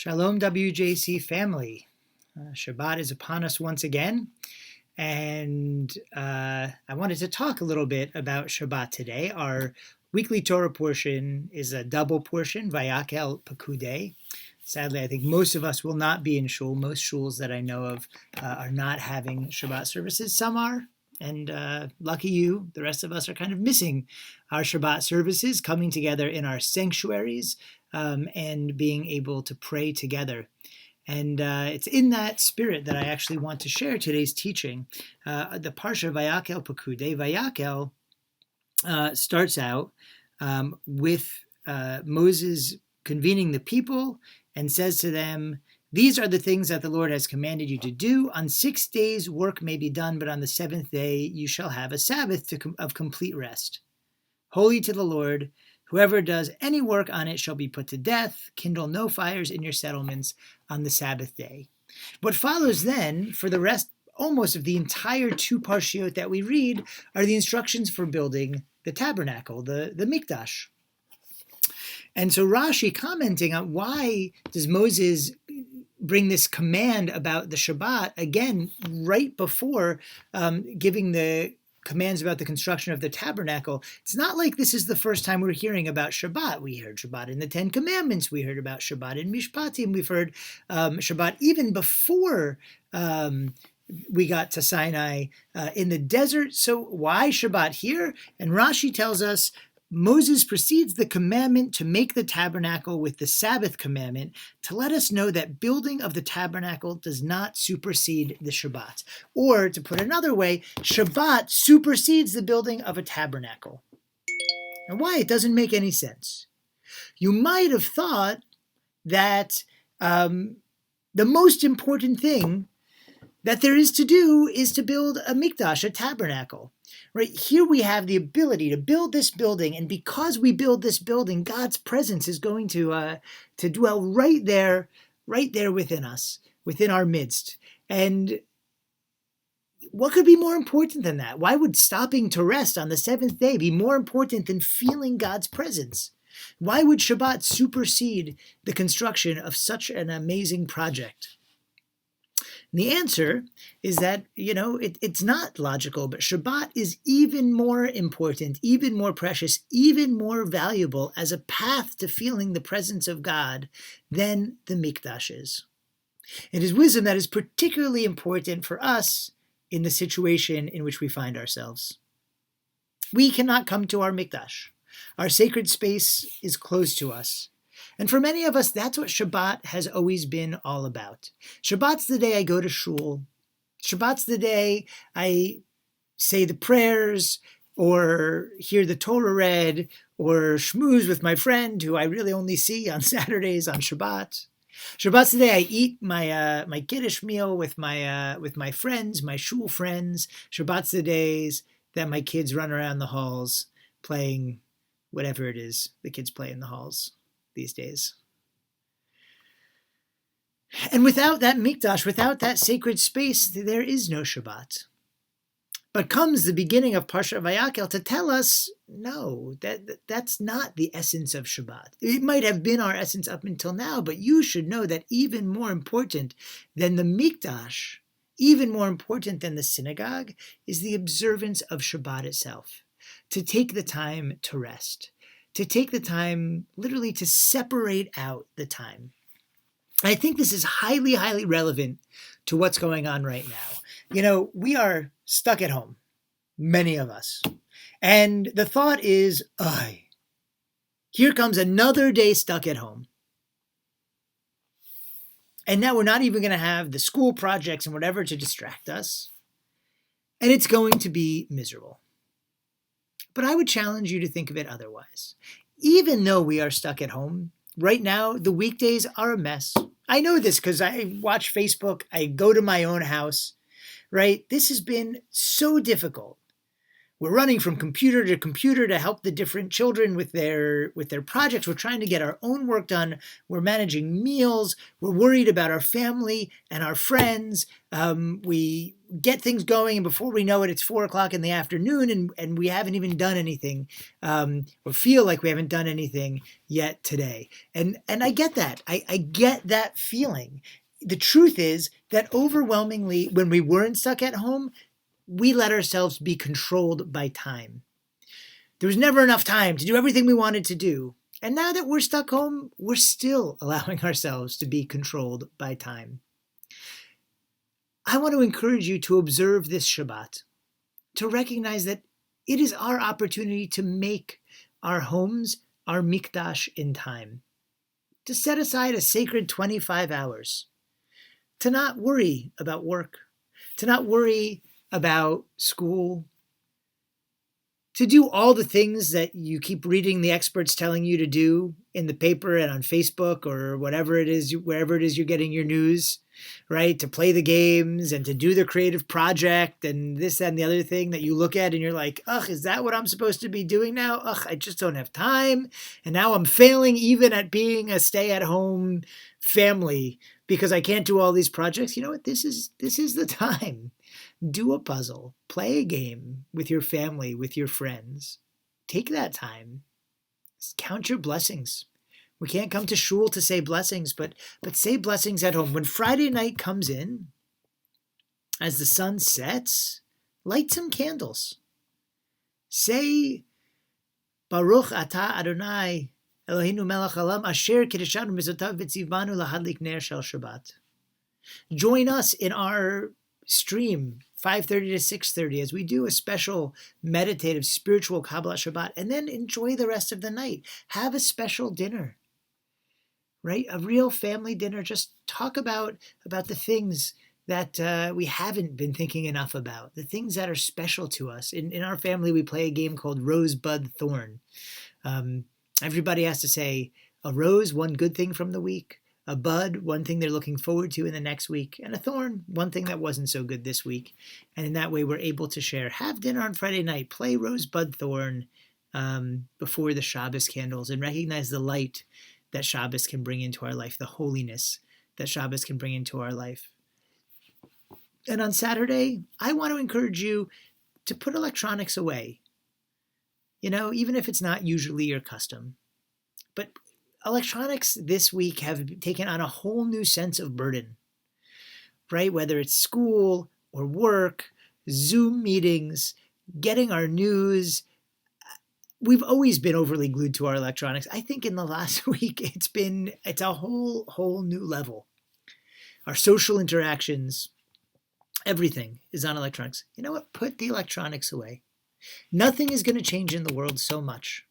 Shalom, WJC family. Shabbat is upon us once again, and I wanted to talk a little bit about Shabbat today. Our weekly Torah portion is a double portion, Vayakhel-Pekudei. Sadly, I think most of us will not be in shul. Most shuls that I know of are not having Shabbat services. Some are, and lucky you, the rest of us are kind of missing our Shabbat services, coming together in our sanctuaries and being able to pray together. And it's in that spirit that I actually want to share today's teaching. The Parsha Vayakhel-Pekudei. Vayakhel starts out with Moses convening the people and says to them, "These are the things that the Lord has commanded you to do. On 6 days work may be done, but on the seventh day you shall have a Sabbath of complete rest. Holy to the Lord. Whoever does any work on it shall be put to death. Kindle no fires in your settlements on the Sabbath day." What follows then, for the rest almost of the entire two parshiot that we read, are the instructions for building the tabernacle, the mikdash. And so Rashi, commenting on why does Moses bring this command about the Shabbat, again, right before giving the commands about the construction of the tabernacle. It's not like this is the first time we're hearing about Shabbat. We heard Shabbat in the Ten Commandments. We heard about Shabbat in Mishpatim. We've heard Shabbat even before we got to Sinai in the desert. So why Shabbat here? And Rashi tells us Moses precedes the commandment to make the tabernacle with the Sabbath commandment to let us know that building of the tabernacle does not supersede the Shabbat. Or, to put another way, Shabbat supersedes the building of a tabernacle. And why? It doesn't make any sense. You might have thought that the most important thing that there is to do is to build a mikdash, a tabernacle. Right here we have the ability to build this building, and because we build this building, God's presence is going to dwell right there within us, within our midst. And what could be more important than that? Why would stopping to rest on the seventh day be more important than feeling God's presence? Why would Shabbat supersede the construction of such an amazing project? And the answer is that, it's not logical, but Shabbat is even more important, even more precious, even more valuable as a path to feeling the presence of God than the mikdash is. It is wisdom that is particularly important for us in the situation in which we find ourselves. We cannot come to our mikdash. Our sacred space is closed to us. And for many of us, that's what Shabbat has always been all about. Shabbat's the day I go to shul. Shabbat's the day I say the prayers or hear the Torah read or schmooze with my friend who I really only see on Saturdays on Shabbat. Shabbat's the day I eat my Kiddush meal with my friends, my shul friends. Shabbat's the days that my kids run around the halls playing whatever it is the kids play in the halls these days. And without that mikdash, without that sacred space, there is no Shabbat. But comes the beginning of Parshat Vayakhel to tell us, no, that's not the essence of Shabbat. It might have been our essence up until now, but you should know that even more important than the mikdash, even more important than the synagogue, is the observance of Shabbat itself. To take the time to rest. To take the time, literally, to separate out the time. I think this is highly, highly relevant to what's going on right now. We are stuck at home, many of us. And the thought is, here comes another day stuck at home. And now we're not even going to have the school projects and whatever to distract us. And it's going to be miserable. But I would challenge you to think of it otherwise. Even though we are stuck at home, right now, the weekdays are a mess. I know this because I watch Facebook. I go to my own house, right? This has been so difficult. We're running from computer to computer to help the different children with their projects. We're trying to get our own work done. We're managing meals. We're worried about our family and our friends. We get things going, and before we know it, it's 4 o'clock in the afternoon, and we haven't even done anything, or feel like we haven't done anything yet today. And I get that. I get that feeling. The truth is that overwhelmingly, when we weren't stuck at home, we let ourselves be controlled by time. There was never enough time to do everything we wanted to do. And now that we're stuck home, we're still allowing ourselves to be controlled by time. I want to encourage you to observe this Shabbat, to recognize that it is our opportunity to make our homes our mikdash in time, to set aside a sacred 25 hours, to not worry about work, to not worry about school, to do all the things that you keep reading the experts telling you to do in the paper and on Facebook or whatever it is, wherever it is you're getting your news, right? To play the games and to do the creative project and this, that, and the other thing that you look at and you're like, ugh, is that what I'm supposed to be doing now? Ugh, I just don't have time. And now I'm failing even at being a stay-at-home family because I can't do all these projects. You know what? This is the time. Do a puzzle, play a game with your family, with your friends. Take that time. Count your blessings. We can't come to shul to say blessings, but say blessings at home. When Friday night comes in, as the sun sets, light some candles. Say, Baruch atah Adonai, Eloheinu melech haolam, asher kiddushanu mizotav v'tzivanu lahadlik ner shel Shabbat. Join us in our stream, 5:30 to 6:30, as we do a special meditative spiritual Kabbalah Shabbat, and then enjoy the rest of the night. Have a special dinner, right? A real family dinner. Just talk about the things that we haven't been thinking enough about, the things that are special to us. In our family, we play a game called Rosebud Thorn. Everybody has to say a rose, one good thing from the week, a bud, one thing they're looking forward to in the next week, and a thorn, one thing that wasn't so good this week. And in that way, we're able to share. Have dinner on Friday night, play Rosebud Thorn before the Shabbos candles, and recognize the light that Shabbos can bring into our life, the holiness that Shabbos can bring into our life. And on Saturday, I want to encourage you to put electronics away. You know, even if it's not usually your custom. But electronics this week have taken on a whole new sense of burden, right? Whether it's school or work, Zoom meetings, getting our news. We've always been overly glued to our electronics. I think in the last week, it's a whole new level. Our social interactions, everything is on electronics. You know what? Put the electronics away. Nothing is going to change in the world so much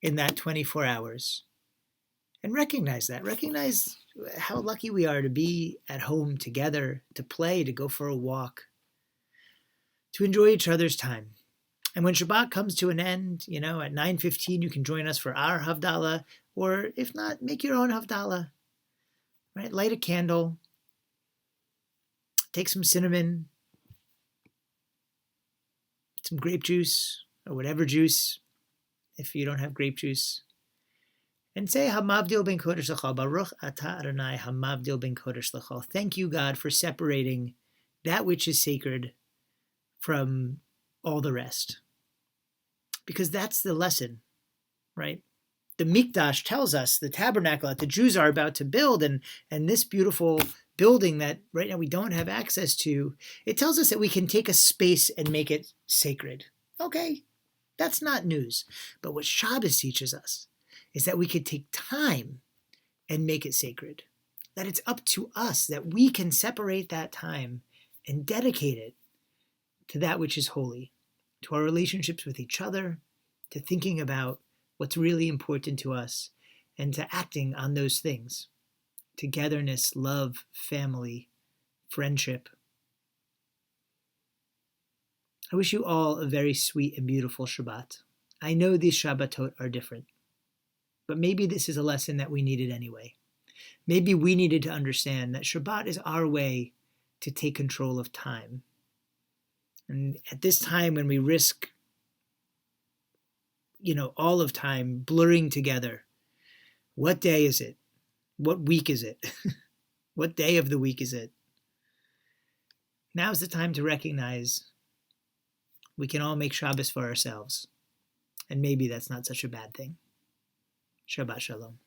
in that 24 hours. And recognize that. Recognize how lucky we are to be at home together, to play, to go for a walk, to enjoy each other's time. And when Shabbat comes to an end, you know, at 9:15, you can join us for our Havdalah, or if not, make your own Havdalah, right? Light a candle, take some cinnamon, some grape juice, or whatever juice, if you don't have grape juice. And say, Hamavdil ben Kodesh L'chol, Baruch atah Adonai, Hamavdil ben Kodesh L'chol. Thank you, God, for separating that which is sacred from all the rest. Because that's the lesson, right? The Mikdash tells us, the tabernacle that the Jews are about to build, and this beautiful building that right now we don't have access to, it tells us that we can take a space and make it sacred. Okay, that's not news. But what Shabbos teaches us is that we could take time and make it sacred. That it's up to us, that we can separate that time and dedicate it to that which is holy, to our relationships with each other, to thinking about what's really important to us, and to acting on those things. Togetherness, love, family, friendship. I wish you all a very sweet and beautiful Shabbat. I know these Shabbatot are different. But maybe this is a lesson that we needed anyway. Maybe we needed to understand that Shabbat is our way to take control of time. And at this time when we risk all of time blurring together. What day is it? What week is it? What day of the week is it? Now's the time to recognize we can all make Shabbos for ourselves. And maybe that's not such a bad thing. Shabbat Shalom.